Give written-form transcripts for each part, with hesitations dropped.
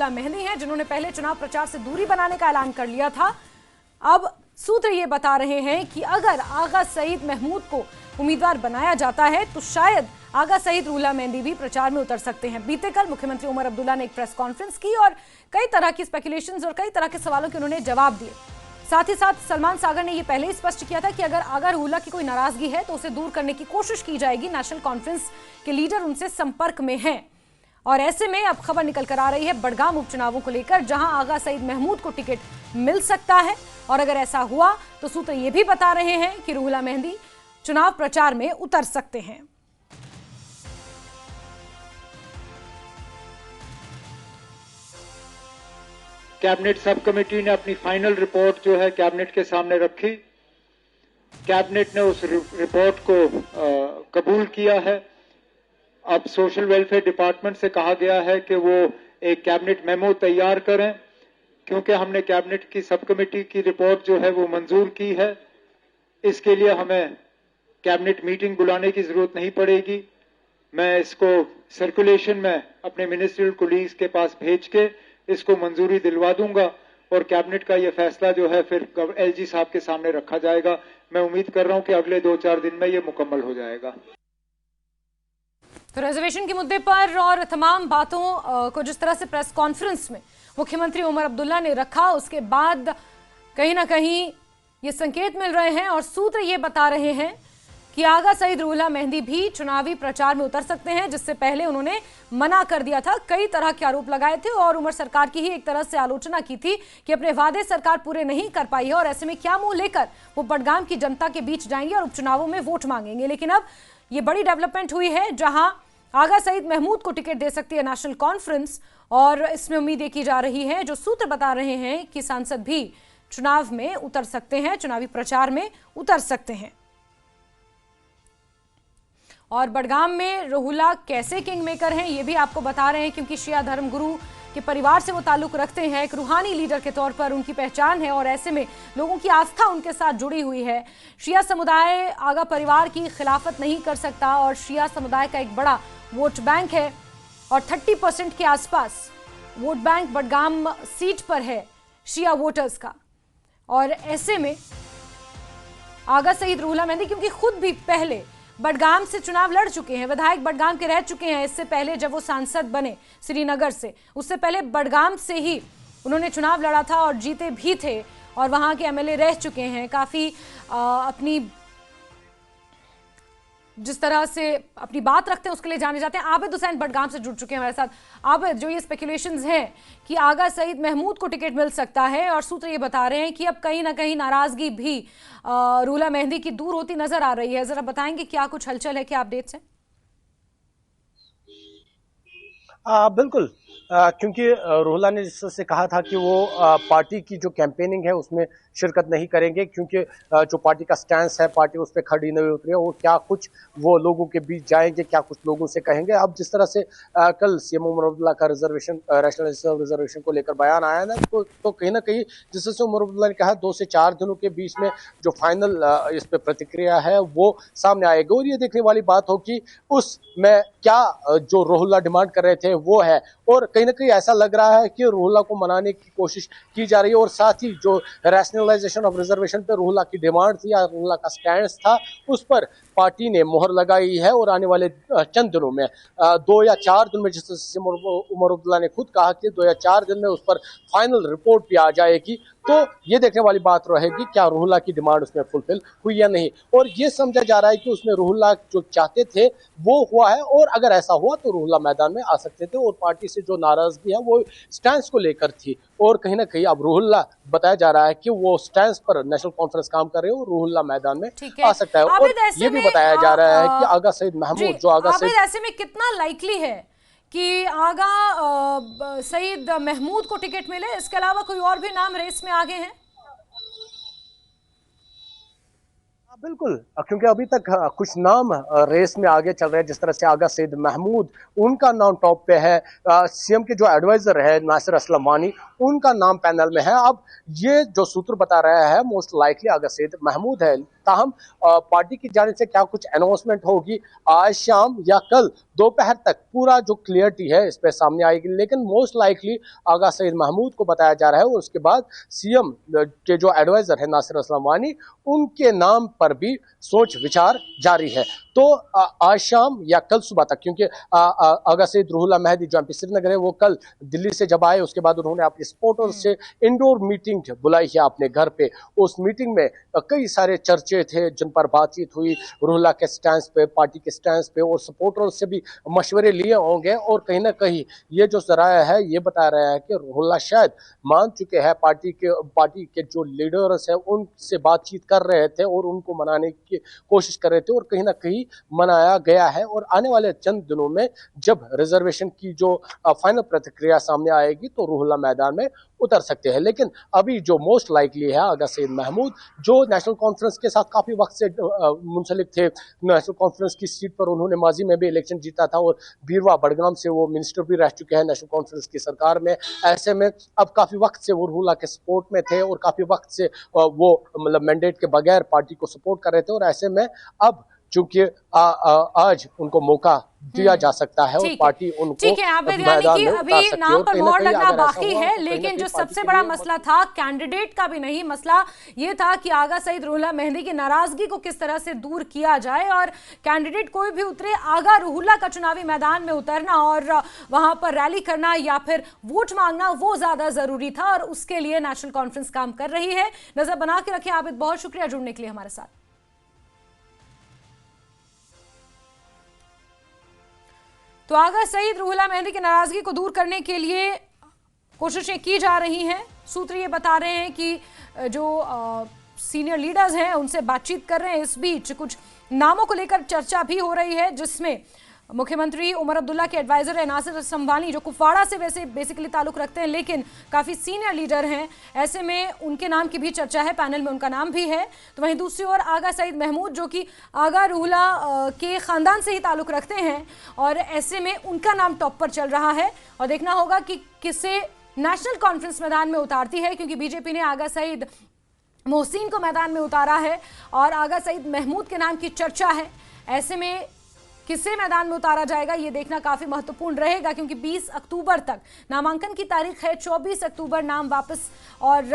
रूहुल्लाह मेहंदी हैं, जिन्होंने पहले चुनाव प्रचार से दूरी बनाने का ऐलान कर लिया था। अब सूत्र ये बता रहे हैं कि अगर आगा सईद महमूद को उम्मीदवार बनाया जाता है तो शायद आगा सईद रूहुल्लाह मेहंदी भी प्रचार में उतर सकते हैं। बीते कल मुख्यमंत्री उमर अब्दुल्ला ने एक प्रेस कॉन्फ्रेंस की और कई तरह की स्पेकुलेशंस और कई तरह के सवालों के उन्होंने जवाब दिए। साथ ही साथ सलमान सागर ने यह पहले ही स्पष्ट किया था कि अगर आगा रूहुल्लाह की कोई नाराजगी है तो उसे दूर करने की कोशिश की जाएगी। नेशनल कॉन्फ्रेंस के लीडर उनसे संपर्क में हैं और ऐसे में अब खबर निकल कर आ रही है बडगाम उपचुनावों को लेकर, जहां आगा सईद महमूद को टिकट मिल सकता है और अगर ऐसा हुआ तो सूत्र ये भी बता रहे हैं कि रूहुल्लाह मेहंदी चुनाव प्रचार में उतर सकते हैं। कैबिनेट सब कमेटी ने अपनी फाइनल रिपोर्ट जो है कैबिनेट के सामने रखी। कैबिनेट ने उस रिपोर्ट को कबूल किया है। अब सोशल वेलफेयर डिपार्टमेंट से कहा गया है कि वो एक कैबिनेट मेमो तैयार करें, क्योंकि हमने कैबिनेट की सब कमेटी की रिपोर्ट जो है वो मंजूर की है। इसके लिए हमें कैबिनेट मीटिंग बुलाने की जरूरत नहीं पड़ेगी। मैं इसको सर्कुलेशन में अपने मिनिस्ट्रियल कोलीग्स के पास भेज के इसको मंजूरी दिलवा दूंगा और कैबिनेट का यह फैसला जो है फिर एलजी साहब के सामने रखा जाएगा। मैं उम्मीद कर रहा हूं कि अगले 2-4 दिन में यह मुकम्मल हो जाएगा। तो रिजर्वेशन के मुद्दे पर और तमाम बातों को जिस तरह से प्रेस कॉन्फ्रेंस में मुख्यमंत्री उमर अब्दुल्ला ने रखा, उसके बाद कहीं ना कहीं ये संकेत मिल रहे हैं और सूत्र ये बता रहे हैं कि आगा सईद रूहुल्लाह मेहंदी भी चुनावी प्रचार में उतर सकते हैं, जिससे पहले उन्होंने मना कर दिया था। कई तरह के आरोप लगाए थे और उमर सरकार की ही एक तरह से आलोचना की थी कि अपने वादे सरकार पूरे नहीं कर पाई है और ऐसे में क्या मुंह लेकर वो बडगाम की जनता के बीच जाएंगे और उपचुनावों में वोट मांगेंगे। लेकिन अब ये बड़ी डेवलपमेंट हुई है, जहां आगा सईद महमूद को टिकट दे सकती है नेशनल कॉन्फ्रेंस और इसमें उम्मीद की जा रही है, जो सूत्र बता रहे हैं कि सांसद भी चुनाव में उतर सकते हैं, चुनावी प्रचार में उतर सकते हैं। और बडगाम में रूहुल्लाह कैसे किंग मेकर हैं ये भी आपको बता रहे हैं, क्योंकि शिया धर्मगुरु के परिवार से वो ताल्लुक रखते हैं। एक रूहानी लीडर के तौर पर उनकी पहचान है और ऐसे में लोगों की आस्था उनके साथ जुड़ी हुई है। शिया समुदाय आगा परिवार की खिलाफत नहीं कर सकता और शिया समुदाय का एक बड़ा वोट बैंक है और 30% के आसपास वोट बैंक बडगाम सीट पर है शिया वोटर्स का। और ऐसे में आगा सईद रूहुल्लाह मेहंदी, क्योंकि खुद भी पहले बडगाम से चुनाव लड़ चुके हैं, विधायक बडगाम के रह चुके हैं, इससे पहले जब वो सांसद बने श्रीनगर से, उससे पहले बडगाम से ही उन्होंने चुनाव लड़ा था और जीते भी थे और वहां के एमएलए रह चुके हैं। काफी अपनी जिस तरह से अपनी बात रखते हैं उसके लिए जाने जाते हैं। आबिद हुसैन बडगाम से जुड़ चुके हैं हमारे साथ। आबिद, जो ये स्पेकुलेशंस हैं कि आगा सईद महमूद को टिकट मिल सकता है और सूत्र ये बता रहे हैं कि अब कहीं ना कहीं नाराजगी भी रूहुल्लाह मेहंदी की दूर होती नजर आ रही है, जरा बताएंगे क्या कुछ हलचल है, क्या अपडेट्स हैं? बिल्कुल, क्योंकि रूहुल्लाह ने जिससे कहा था कि वो पार्टी की जो कैंपेनिंग है उसमें शिरकत नहीं करेंगे, क्योंकि जो पार्टी का स्टैंस है, पार्टी उस पर खड़ी नहीं उतरी है, वो क्या कुछ वो लोगों के बीच जाएंगे, क्या कुछ लोगों से कहेंगे। अब जिस तरह से कल सीएम उमर अब्दुल्ला का रिजर्वेशन, नेशनल रिजर्वेशन को लेकर बयान आया ना, तो कहीं ना कहीं जिस तरह से उमर अब्दुल्ला ने कहा 2 से 4 दिनों के बीच में जो फाइनल इस पर प्रतिक्रिया है वो सामने आएगी और ये देखने वाली बात हो कि उसमें क्या जो रूहुल्लाह डिमांड कर रहे थे वो है। और कहीं ना कहीं ऐसा लग रहा है कि रूहुल्लाह को मनाने की कोशिश की जा रही है और साथ ही जो रैशनलाइजेशन ऑफ रिजर्वेशन पे रूहुल्लाह की डिमांड थी या रूहुल्लाह का स्टैंड था, उस पर पार्टी ने मोहर लगाई है और आने वाले चंद दिनों में 2 या 4 दिन में, जिस तरह से उमर अब्दुल्ला ने खुद कहा कि 2 या 4 दिन में उस पर फाइनल रिपोर्ट भी आ जाएगी, तो ये देखने वाली बात रहेगी क्या रूहुल्लाह की डिमांड उसमें फुलफिल हुई या नहीं। और ये समझा जा रहा है कि उसमें रूहुल्लाह जो चाहते थे वो हुआ है और अगर ऐसा हुआ तो रूहुल्लाह मैदान में आ सकते थे और पार्टी से जो नाराजगी है वो स्टैंड को लेकर थी। और कहीं ना कहीं अब रूहुल्लाह बताया जा रहा है कि वो स्टैंड पर नेशनल कॉन्फ्रेंस काम कर रहे हो, रूहुल्लाह मैदान में आ सकता है। और ये भी बताया जा रहा है कि आगा सईद महमूद, जो आगा सईद, ऐसे में कितना लाइकली है कि आगा सईद महमूद को टिकट मिले? इसके अलावा कोई और भी नाम रेस में आगे हैं? बिल्कुल, क्योंकि अभी तक कुछ नाम रेस में आगे चल रहे हैं। जिस तरह से आगा सईद महमूद, उनका नाम टॉप पे है। सीएम के जो एडवाइजर है नासिर असलम वानी, उनका नाम पैनल में है। अब ये जो सूत्र बता रहा है मोस्ट लाइकली आगा सईद महमूद है। ताहम पार्टी की जानिब से क्या कुछ अनाउंसमेंट होगी आज शाम या कल दोपहर तक पूरा जो क्लियरिटी है इस पे सामने आएगी। लेकिन मोस्ट लाइकली आगा सईद महमूद को बताया जा रहा है और उसके बाद सीएम के जो एडवाइजर है नासिर असलम वानी उनके नाम पर भी सोच विचार जारी है। तो आज शाम या कल सुबह तक, क्योंकि आगा सईद रूहुल्लाह मेहदी जो एमपी श्रीनगर है वो कल दिल्ली से जब आए उसके बाद उन्होंने अपने सपोर्टर्स से इंडोर मीटिंग बुलाई है अपने घर पे। उस मीटिंग में कई सारे चर्चे थे जिन पर बातचीत हुई रूहुल्लाह के स्टैंड पे, पार्टी के स्टैंड पे, और सपोर्टर्स से भी मशवरे लिए होंगे। और कहीं ना कहीं ये जो जराया है ये बता रहा है कि रूहुल्लाह शायद मान चुके हैं पार्टी के जो लीडर्स है उनसे बातचीत कर रहे थे और उनको मनाने की कोशिश कर रहे थे और कहीं ना कहीं मनाया गया है। और आने वाले चंद दिनों में जब रिजर्वेशन की जो फाइनल प्रतिक्रिया सामने आएगी तो रूहुल्लाह मैदान में उतर सकते हैं। लेकिन अभी जो मोस्ट लाइकली है आगा सईद महमूद जो नेशनल कॉन्फ्रेंस के साथ काफी वक्त से मुंसलिक थे, नेशनल कॉन्फ्रेंस की सीट पर उन्होंने माजी में भी इलेक्शन जीता था और बीरवा बड़गाम से वो मिनिस्टर भी रह चुके हैं नेशनल कॉन्फ्रेंस की सरकार में। ऐसे में अब काफी वक्त से वो रूहुल्लाह के सपोर्ट में थे और काफी वक्त से वो मतलब मैंडेट के बगैर पार्टी को सपोर्ट कर रहे थे। और ऐसे में अब चूंकि आज उनको मौका दिया जा सकता है और पार्टी उनको ठीक है आबिद, यानी कि अभी नाम पर मोहर लगना बाकी है। लेकिन जो सबसे बड़ा मसला था कैंडिडेट का भी नहीं, मसला ये था कि आगा सईद रूहुल्लाह मेहदी की नाराजगी को किस तरह से दूर किया जाए और कैंडिडेट कोई भी उतरे, आगा रूहुल्लाह का चुनावी मैदान में उतरना और वहां पर रैली करना या फिर वोट मांगना वो ज्यादा जरूरी था और उसके लिए नेशनल कॉन्फ्रेंस काम कर रही है। नजर बना के रखें आबिद, बहुत शुक्रिया जुड़ने के लिए हमारे साथ। तो आगा सईद रूहुल्लाह मेहदी की नाराजगी को दूर करने के लिए कोशिशें की जा रही हैं। सूत्र ये बता रहे हैं कि जो सीनियर लीडर्स हैं उनसे बातचीत कर रहे हैं। इस बीच कुछ नामों को लेकर चर्चा भी हो रही है जिसमें मुख्यमंत्री उमर अब्दुल्ला के एडवाइजर है नासिर असलम वानी जो कुपवाड़ा से वैसे बेसिकली ताल्लुक रखते हैं लेकिन काफ़ी सीनियर लीडर हैं। ऐसे में उनके नाम की भी चर्चा है, पैनल में उनका नाम भी है। तो वहीं दूसरी ओर आगा सईद महमूद जो कि आगा रूहुल्लाह के ख़ानदान से ही ताल्लुक रखते हैं और ऐसे में उनका नाम टॉप पर चल रहा है और देखना होगा कि किसे नेशनल कॉन्फ्रेंस मैदान में उतारती है, क्योंकि बीजेपी ने आगा सईद मोहसिन को मैदान में उतारा है और आगा सईद महमूद के नाम की चर्चा है। ऐसे में किसे मैदान में उतारा जाएगा ये देखना काफी महत्वपूर्ण रहेगा, क्योंकि 20 अक्टूबर तक नामांकन की तारीख है। 24 अक्टूबर नाम वापस और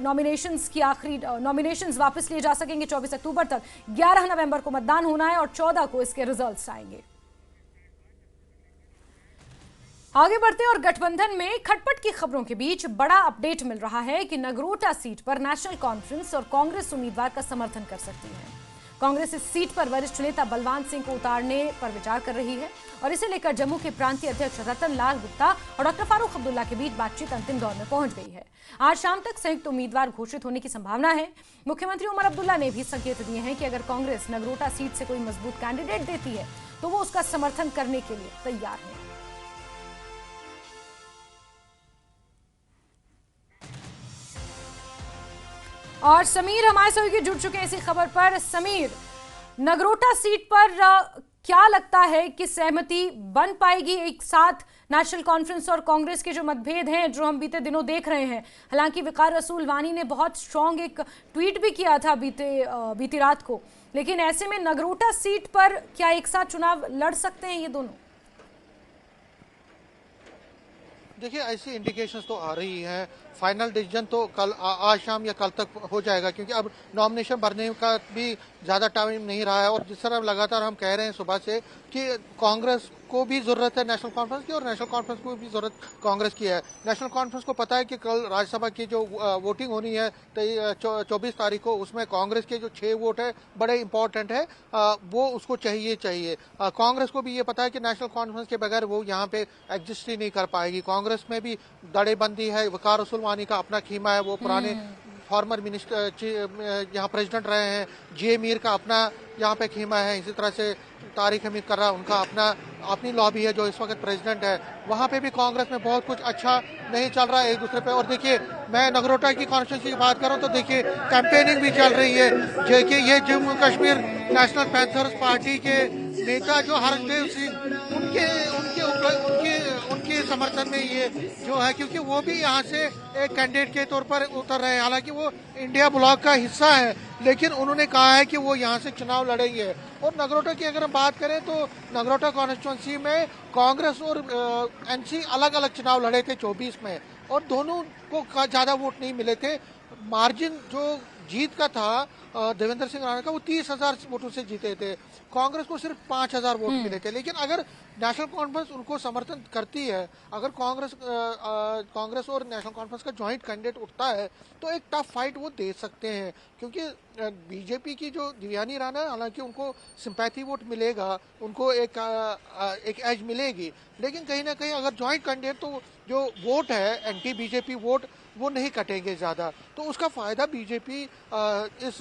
नॉमिनेशंस की आखिरी नॉमिनेशंस वापस लिए जा सकेंगे 24 अक्टूबर तक। 11 नवंबर को मतदान होना है और 14 को इसके रिजल्ट्स आएंगे। आगे बढ़ते हैं और गठबंधन में खटपट की खबरों के बीच बड़ा अपडेट मिल रहा है कि नगरोटा सीट पर नेशनल कॉन्फ्रेंस और कांग्रेस उम्मीदवार का समर्थन कर सकती है। कांग्रेस इस सीट पर वरिष्ठ नेता बलवान सिंह को उतारने पर विचार कर रही है और इसे लेकर जम्मू के प्रांतीय अध्यक्ष रतन लाल गुप्ता और डॉक्टर फारूक अब्दुल्ला के बीच बातचीत अंतिम दौर में पहुंच गई है। आज शाम तक संयुक्त उम्मीदवार घोषित होने की संभावना है। मुख्यमंत्री उमर अब्दुल्ला ने भी संकेत दिए हैं कि अगर कांग्रेस नगरोटा सीट से कोई मजबूत कैंडिडेट देती है तो वो उसका समर्थन करने के लिए तैयार है। और समीर हमारे सहयोगी जुड़ चुके हैं इसी खबर पर। समीर, नगरोटा सीट पर क्या लगता है कि सहमति बन पाएगी एक साथ नेशनल कॉन्फ्रेंस और कांग्रेस के जो मतभेद हैं जो हम बीते दिनों देख रहे हैं? हालांकि वकार रसूल वानी ने बहुत स्ट्रॉन्ग एक ट्वीट भी किया था बीती रात को, लेकिन ऐसे में नगरोटा सीट पर क्या एक साथ चुनाव लड़ सकते हैं ये दोनों? देखिए ऐसी इंडिकेशंस तो आ रही है। फाइनल डिसीजन तो कल आज शाम या कल तक हो जाएगा, क्योंकि अब नॉमिनेशन भरने का भी ज़्यादा टाइम नहीं रहा है। और जिस तरह लगातार हम कह रहे हैं सुबह से कि कांग्रेस को भी ज़रूरत है नेशनल कॉन्फ्रेंस की और नेशनल कॉन्फ्रेंस को भी ज़रूरत कांग्रेस की है। नेशनल कॉन्फ्रेंस को पता है कि कल राज्यसभा की जो वोटिंग होनी है 24 तारीख को, उसमें कांग्रेस के जो 6 वोट है बड़े इंपॉर्टेंट है, वो उसको चाहिए। कांग्रेस को भी ये पता है कि नेशनल कॉन्फ्रेंस के बगैर वो यहाँ पे एग्जिस्ट ही नहीं कर पाएगी। कांग्रेस में भी दड़ेबंदी है, वकार रसूल वानी का अपना खीमा है, वो पुराने फॉर्मर मिनिस्टर यहाँ प्रेसिडेंट रहे हैं। जे मीर का अपना यहाँ पे खीमा है। इसी तरह से तारिक हमीद कर्रा उनका अपनी लॉबी है जो इस वक्त प्रेसिडेंट है। वहाँ पे भी कांग्रेस में बहुत कुछ अच्छा नहीं चल रहा है एक दूसरे पे। और देखिए मैं नगरोटा की कॉन्स्टिट्यूंसी की बात करूँ तो देखिए कैंपेनिंग भी चल रही है। देखिए ये Jammu Kashmir national panthers party के नेता जो हरदेव सिंह उनके समर्थन में ये जो है, क्योंकि वो भी यहाँ से एक कैंडिडेट के तौर पर उतर रहे हैं। हालांकि वो इंडिया ब्लॉक का हिस्सा है, लेकिन उन्होंने कहा है कि वो यहाँ से चुनाव लड़ेंगे। और नगरोटा की अगर हम बात करें तो नगरोटा कॉन्स्टिट्यूंसी में कांग्रेस और एनसी अलग अलग चुनाव लड़े थे 24 में, और दोनों को ज्यादा वोट नहीं मिले थे। मार्जिन जो जीत का था देवेंद्र सिंह राणा का, वो 30,000 वोटों से जीते थे। कांग्रेस को सिर्फ 5,000 वोट मिले थे। लेकिन अगर नेशनल कॉन्फ्रेंस उनको समर्थन करती है, अगर कांग्रेस और नेशनल कॉन्फ्रेंस का जॉइंट कैंडिडेट उठता है, तो एक टफ फाइट वो दे सकते हैं। क्योंकि बीजेपी की जो दिव्यानी राणा, हालांकि उनको सिंपैथी वोट मिलेगा, उनको एक एज मिलेगी, लेकिन कहीं ना कहीं अगर जॉइंट कैंडिडेट, तो जो वोट है एंटी बीजेपी वोट, वो नहीं कटेंगे ज़्यादा। तो उसका फ़ायदा बीजेपी इस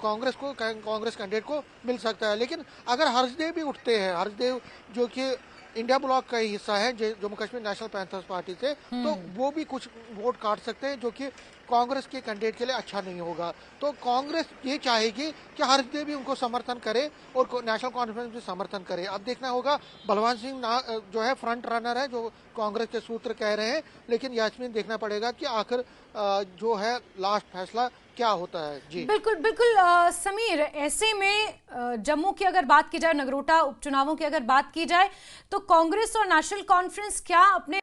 कांग्रेस कैंडिडेट को मिल सकता है। लेकिन अगर हर्षदेव भी उठते हैं, हर्षदेव जो कि इंडिया ब्लॉक का ही हिस्सा है Jammu Kashmir national panthers party से, तो वो भी कुछ वोट काट सकते हैं, जो कि कांग्रेस के कैंडिडेट के लिए अच्छा नहीं होगा। तो कांग्रेस ये चाहेगी कि हर्षदेव भी उनको समर्थन करे और नेशनल कॉन्फ्रेंस भी समर्थन करे। अब देखना होगा, बलवान सिंह जो है फ्रंट रनर है, जो कांग्रेस के सूत्र कह रहे हैं, लेकिन यास्मीन देखना पड़ेगा कि आखिर जो है लास्ट फैसला क्या होता है। जी बिल्कुल बिल्कुल समीर, ऐसे में जम्मू की अगर बात की जाए, नगरोटा उपचुनावों की अगर बात की जाए, तो कांग्रेस और नेशनल कॉन्फ्रेंस क्या अपने